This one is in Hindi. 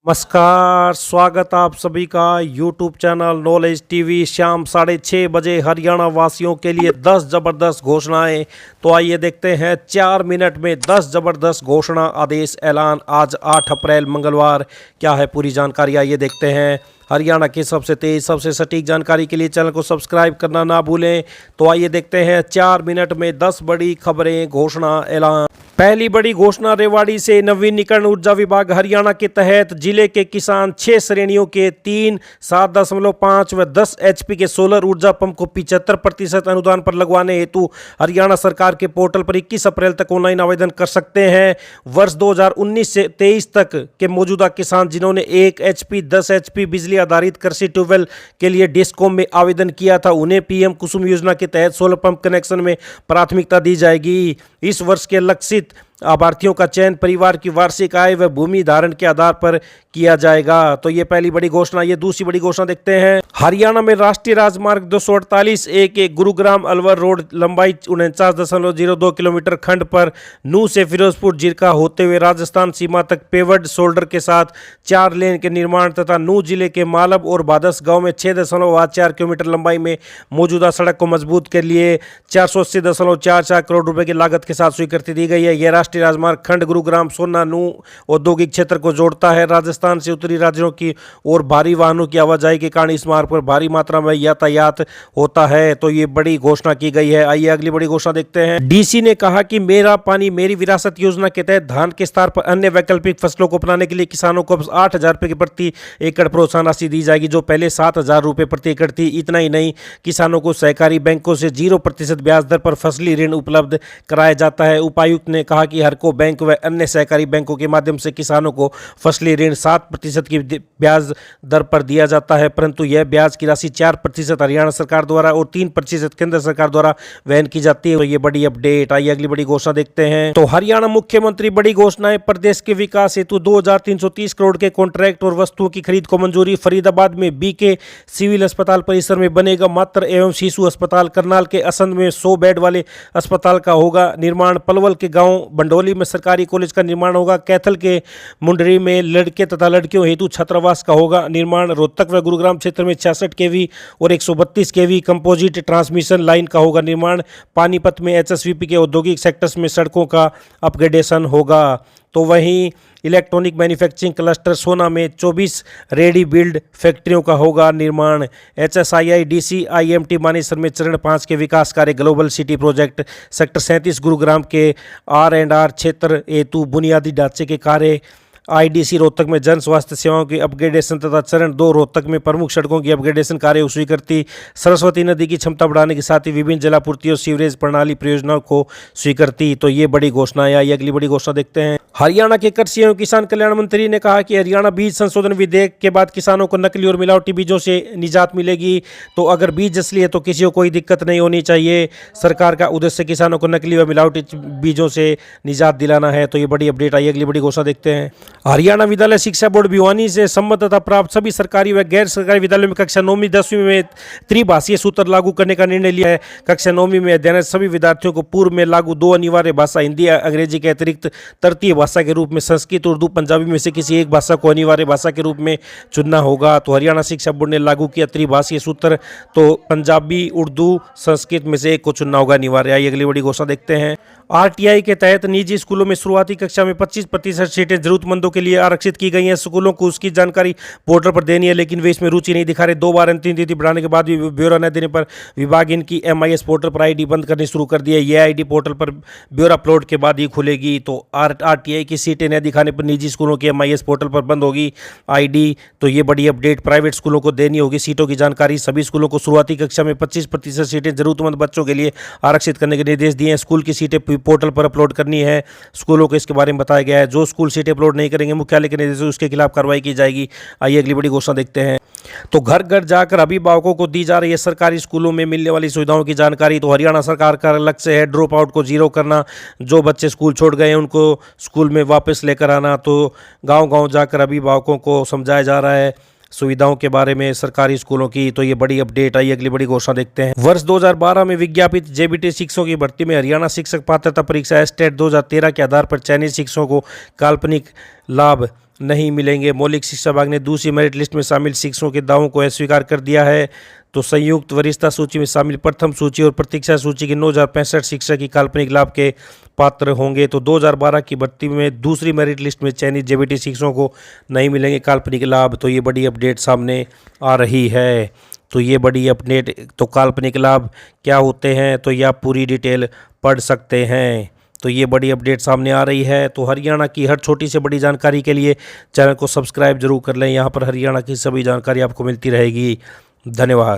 नमस्कार, स्वागत आप सभी का यूट्यूब चैनल नॉलेज टीवी। शाम 6:30 हरियाणा वासियों के लिए 10 ज़बरदस्त घोषणाएं। तो आइए देखते हैं 4 मिनट में 10 ज़बरदस्त घोषणा आदेश ऐलान। आज 8 अप्रैल मंगलवार। क्या है पूरी जानकारी, आइए देखते हैं। हरियाणा की सबसे तेज सबसे सटीक जानकारी के लिए चैनल को सब्सक्राइब करना ना भूलें। तो आइए देखते हैं 4 मिनट में 10 बड़ी खबरें, घोषणा ऐलान। पहली बड़ी घोषणा, रेवाड़ी से नवीनीकरण ऊर्जा विभाग हरियाणा के तहत जिले के किसान 6 श्रेणियों के 3, 7.5 व 10 HP के सोलर ऊर्जा पंप को 75% अनुदान पर लगवाने हेतु हरियाणा सरकार के पोर्टल पर 21 अप्रैल तक ऑनलाइन आवेदन कर सकते हैं। वर्ष 2019 से 23 तक के मौजूदा किसान जिन्होंने 1 HP 10 HP बिजली आधारित कृषि ट्यूबवेल के लिए डिस्कॉम में आवेदन किया था, उन्हें PM कुसुम योजना के तहत सोलर पंप कनेक्शन में प्राथमिकता दी जाएगी। इस वर्ष के लक्षित लाभार्थियों का चयन परिवार की वार्षिक आय व भूमि धारण के आधार पर किया जाएगा। तो ये पहली बड़ी घोषणा। ये दूसरी बड़ी घोषणा देखते हैं। हरियाणा में राष्ट्रीय राजमार्ग 248 के गुरुग्राम अलवर रोड लंबाई 49.02 किलोमीटर खंड पर नूह से फिरोजपुर जिरका होते हुए राजस्थान सीमा तक पेवर्ड शोल्डर के साथ 4 लेन के निर्माण तथा नूह जिले के मालब और बादस गांव में 6.84 किलोमीटर लंबाई में मौजूदा सड़क को मजबूत के लिए 480.44 करोड़ रुपए की लागत के साथ स्वीकृति दी गई है। यह राष्ट्रीय राजमार्ग खंड गुरुग्राम सोना नूह औद्योगिक क्षेत्र को जोड़ता है। राजस्थान से उत्तरी राज्यों की और भारी वाहनों की आवाजाही के कारण इस मार्ग पर भारी मात्रा में यातायात होता है। तो ये बड़ी घोषणा की गई है। आइए अगली बड़ी घोषणा देखते हैं। DC ने कहा कि मेरा पानी मेरी विरासत योजना के तहत धान के स्थान पर अन्य वैकल्पिक फसलों को अपनाने के लिए किसानों को 8,000 रुपए की प्रति एकड़ प्रोत्साहन राशि दी जाएगी, जो पहले 7,000 रुपए प्रति एकड़ थी। इतना ही नहीं, किसानों को सहकारी बैंकों से 0% ब्याज दर पर फसली ऋण उपलब्ध कराया जाता है। उपायुक्त ने कहा कि हरको बैंक व अन्य सहकारी बैंकों के माध्यम से किसानों को फसली ऋण 7% की ब्याज दर पर दिया जाता है, परंतु यह ब्याज की राशि 4% हरियाणा सरकार द्वारा और 3% केंद्र सरकार द्वारा वहन की जाती है। तो ये बड़ी अपडेट। आइए अगली बड़ी घोषणा देखते हैं। तो हरियाणा मुख्यमंत्री बड़ी घोषणाएं। प्रदेश के विकास हेतु 2,330 करोड़ के कॉन्ट्रैक्ट और वस्तुओं की खरीद को मंजूरी। फरीदाबाद में BK सिविल अस्पताल परिसर में बनेगा मातृ एवं शिशु अस्पताल। करनाल के असंध में 100 बेड वाले अस्पताल का होगा निर्माण। पलवल के गांव बंडोली में सरकारी कॉलेज का निर्माण होगा। कैथल के मुंडरी में लड़के तथा लड़कियों हेतु छात्रावास का होगा निर्माण। रोहतक व गुरुग्राम क्षेत्र में 66 kV और 132 kV कंपोजिट ट्रांसमिशन लाइन का होगा निर्माण। पानीपत में HSVP के औद्योगिक सेक्टर्स में सड़कों का अपग्रेडेशन होगा। तो वहीं इलेक्ट्रॉनिक मैन्युफैक्चरिंग क्लस्टर सोना में 24 रेडी बिल्ड फैक्ट्रियों का होगा निर्माण। HSII DC IMT मानेसर में चरण 5 के विकास कार्य। Global city project sector 37 Gurugram के R&R क्षेत्र हेतु बुनियादी ढांचे के कार्य। IDC रोहतक में जन स्वास्थ्य सेवाओं की अपग्रेडेशन तथा चरण 2 रोहतक में प्रमुख सड़कों की अपग्रेडेशन कार्य स्वीकृति। सरस्वती नदी की क्षमता बढ़ाने के साथ ही विभिन्न जलापूर्ति और सीवरेज प्रणाली परियोजनाओं को स्वीकृति। तो ये बड़ी घोषणा आई। अगली बड़ी घोषणा देखते हैं। हरियाणा के कृषि एवं किसान कल्याण मंत्री ने कहा कि हरियाणा बीज संशोधन विधेयक के बाद किसानों को नकली और मिलावटी बीजों से निजात मिलेगी। तो अगर बीज असली है तो किसी को कोई दिक्कत नहीं होनी चाहिए। सरकार का उद्देश्य किसानों को नकली व मिलावटी बीजों से निजात दिलाना है। तो ये बड़ी अपडेट आई। अगली बड़ी घोषणा देखते हैं। हरियाणा विद्यालय शिक्षा बोर्ड भिवानी से सम्मत तथा प्राप्त सभी सरकारी व गैर सरकारी विद्यालयों में कक्षा 9वीं 10वीं में त्रिभाषीय सूत्र लागू करने का निर्णय लिया है। कक्षा 9वीं में अध्ययनरत सभी विद्यार्थियों को पूर्व में लागू 2 अनिवार्य भाषा हिंदी अंग्रेजी के अतिरिक्त तृतीय भाषा के रूप में संस्कृत उर्दू पंजाबी में से किसी एक भाषा को अनिवार्य भाषा के रूप में चुनना होगा। तो हरियाणा शिक्षा बोर्ड ने लागू किया त्रिभाषीय सूत्र। तो पंजाबी उर्दू संस्कृत में से एक को चुनना होगा अनिवार्य। आई अगली बड़ी घोषणा देखते हैं। RTI के तहत निजी स्कूलों में शुरुआती कक्षा में 25% सीटें जरूरतमंदों के लिए आरक्षित की गई हैं। स्कूलों को उसकी जानकारी पोर्टल पर देनी है, लेकिन वे इसमें रुचि नहीं दिखा रहे। 2 बार अंतिम तिथि बढ़ाने के बाद भी ब्यौरा न देने पर विभाग इनकी MIS पोर्टल पर ID बंद करनी शुरू कर दी है। यह ID पोर्टल पर ब्यौरा अपलोड के बाद ही खुलेगी। तो RTI की सीटें न दिखाने पर निजी स्कूलों की MIS पोर्टल पर बंद होगी ID। तो ये बड़ी अपडेट। प्राइवेट स्कूलों को देनी होगी सीटों की जानकारी। सभी स्कूलों को शुरुआती कक्षा में 25% सीटें जरूरतमंद बच्चों के लिए आरक्षित करने के निर्देश दिए हैं। स्कूल की सीटें पोर्टल पर अपलोड करनी है। स्कूलों को इसके बारे में बताया गया है। जो स्कूल सीटें अपलोड नहीं करेंगे मुख्यालय के निर्देश उसके खिलाफ कार्रवाई की जाएगी। आइए अगली बड़ी घोषणा देखते हैं। तो घर घर जाकर अभिभावकों को दी जा रही है सरकारी स्कूलों में मिलने वाली सुविधाओं की जानकारी। तो हरियाणा सरकार का लक्ष्य है ड्रॉप आउट को 0 करना। जो बच्चे स्कूल छोड़ गए हैं उनको स्कूल में वापस लेकर आना। तो गांव-गांव जाकर अभिभावकों को समझाया जा रहा है सुविधाओं के बारे में सरकारी स्कूलों की। तो ये बड़ी अपडेट आई। अगली बड़ी घोषणा देखते हैं। वर्ष 2012 में विज्ञापित JBT शिक्षकों की भर्ती में हरियाणा शिक्षक पात्रता परीक्षा STET 2013 के आधार पर चयनित शिक्षकों को काल्पनिक लाभ नहीं मिलेंगे। मौलिक शिक्षा विभाग ने दूसरी मेरिट लिस्ट में शामिल शिक्षकों के दावों को अस्वीकार कर दिया है। तो संयुक्त वरिष्ठता सूची में शामिल प्रथम सूची और प्रतीक्षा सूची के 9,065 शिक्षक ही काल्पनिक लाभ के पात्र होंगे। तो 2012 की भर्ती में दूसरी मेरिट लिस्ट में चयनित जेबीटी शिक्षकों को नहीं मिलेंगे काल्पनिक लाभ। तो ये बड़ी अपडेट सामने आ रही है। तो ये बड़ी अपडेट, तो काल्पनिक लाभ क्या होते हैं तो ये आप पूरी डिटेल पढ़ सकते हैं। तो ये बड़ी अपडेट सामने आ रही है। तो हरियाणा की हर छोटी से बड़ी जानकारी के लिए चैनल को सब्सक्राइब जरूर कर लें। यहाँ पर हरियाणा की सभी जानकारी आपको मिलती रहेगी। धन्यवाद।